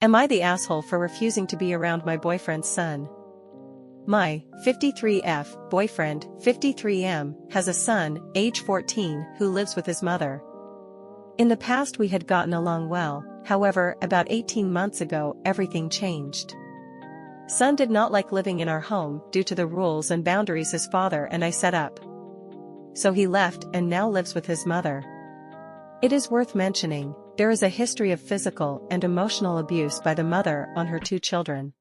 Am I the asshole for refusing to be around my boyfriend's son? My 53F boyfriend, 53M, has a son, age 14, who lives with his mother. In the past we had gotten along well, however, about 18 months ago everything changed. Son did not like living in our home due to the rules and boundaries his father and I set up. So he left and now lives with his mother. It is worth mentioning, there is a history of physical and emotional abuse by the mother on her 2 children.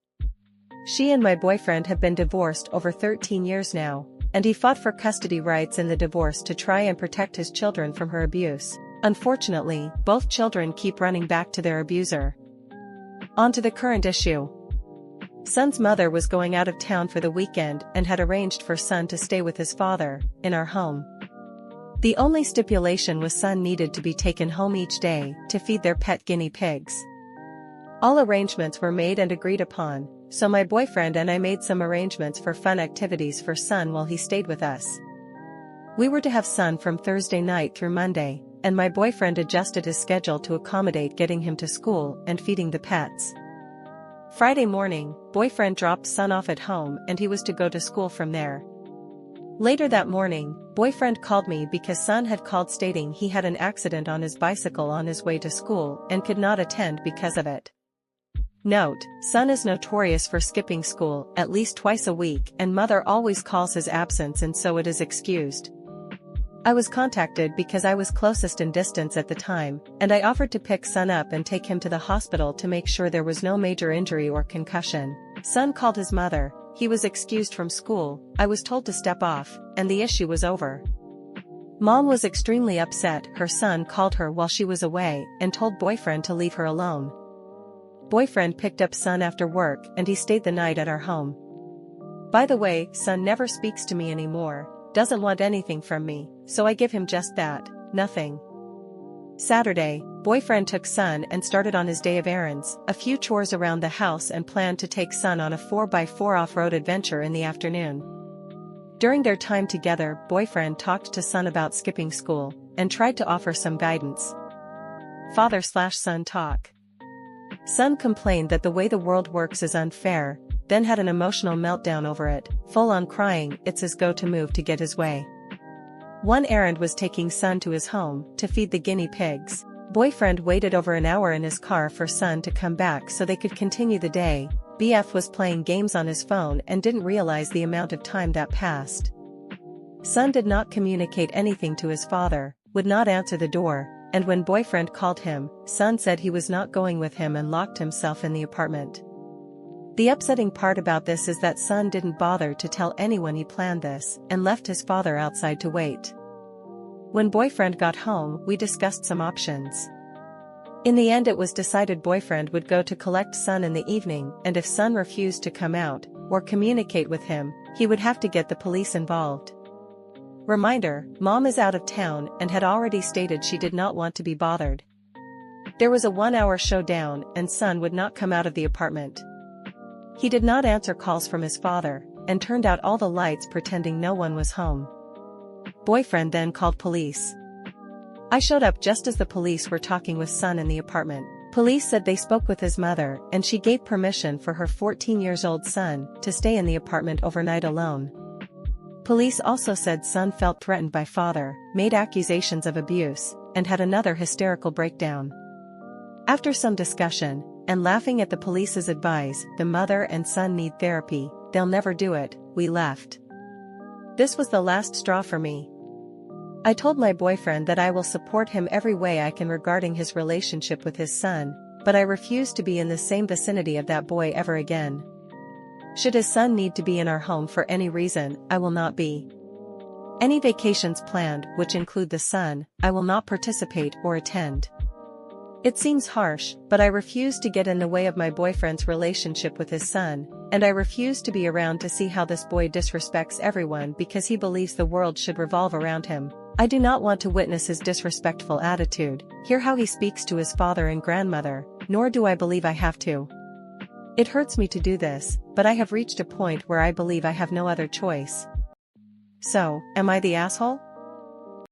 She and my boyfriend have been divorced over 13 years now, and he fought for custody rights in the divorce to try and protect his children from her abuse. Unfortunately, both children keep running back to their abuser. On to the current issue. Son's mother was going out of town for the weekend and had arranged for son to stay with his father, in our home. The only stipulation was son needed to be taken home each day to feed their pet guinea pigs. All arrangements were made and agreed upon, so my boyfriend and I made some arrangements for fun activities for son while he stayed with us. We were to have son from Thursday night through Monday, and my boyfriend adjusted his schedule to accommodate getting him to school and feeding the pets. Friday morning, boyfriend dropped son off at home and he was to go to school from there. Later that morning, boyfriend called me because son had called stating he had an accident on his bicycle on his way to school and could not attend because of it. Note, son is notorious for skipping school at least twice a week and mother always calls his absence and so it is excused. I was contacted because I was closest in distance at the time, and I offered to pick son up and take him to the hospital to make sure there was no major injury or concussion. Son called his mother, he was excused from school, I was told to step off, and the issue was over. Mom was extremely upset. Her son called her while she was away and told boyfriend to leave her alone. Boyfriend picked up son after work and he stayed the night at our home. By the way, son never speaks to me anymore, doesn't want anything from me, so I give him just that, nothing. Saturday, boyfriend took son and started on his day of errands, a few chores around the house and planned to take son on a 4x4 off-road adventure in the afternoon. During their time together, boyfriend talked to son about skipping school, and tried to offer some guidance. Father/son talk. Son complained that the way the world works is unfair, then had an emotional meltdown over it, full on crying. It's his go-to move to get his way. One errand was taking son to his home to feed the guinea pigs. Boyfriend waited over an hour in his car for son to come back so they could continue the day. BF was playing games on his phone and didn't realize the amount of time that passed. Son did not communicate anything to his father, would not answer the door, and when boyfriend called him, son said he was not going with him and locked himself in the apartment. The upsetting part about this is that son didn't bother to tell anyone he planned this and left his father outside to wait. When boyfriend got home, we discussed some options. In the end it was decided boyfriend would go to collect son in the evening, and if son refused to come out or communicate with him, he would have to get the police involved. Reminder, mom is out of town and had already stated she did not want to be bothered. There was a 1-hour showdown and son would not come out of the apartment. He did not answer calls from his father, and turned out all the lights pretending no one was home. Boyfriend then called police. I showed up just as the police were talking with son in the apartment. Police said they spoke with his mother and she gave permission for her 14-year-old son to stay in the apartment overnight alone. Police also said son felt threatened by father, made accusations of abuse, and had another hysterical breakdown. After some discussion, and laughing at the police's advice, the mother and son need therapy, they'll never do it, we left. This was the last straw for me. I told my boyfriend that I will support him every way I can regarding his relationship with his son, but I refuse to be in the same vicinity of that boy ever again. Should his son need to be in our home for any reason, I will not be. Any vacations planned, which include the son, I will not participate or attend. It seems harsh, but I refuse to get in the way of my boyfriend's relationship with his son, and I refuse to be around to see how this boy disrespects everyone because he believes the world should revolve around him. I do not want to witness his disrespectful attitude, hear how he speaks to his father and grandmother, nor do I believe I have to. It hurts me to do this, but I have reached a point where I believe I have no other choice. So, am I the asshole?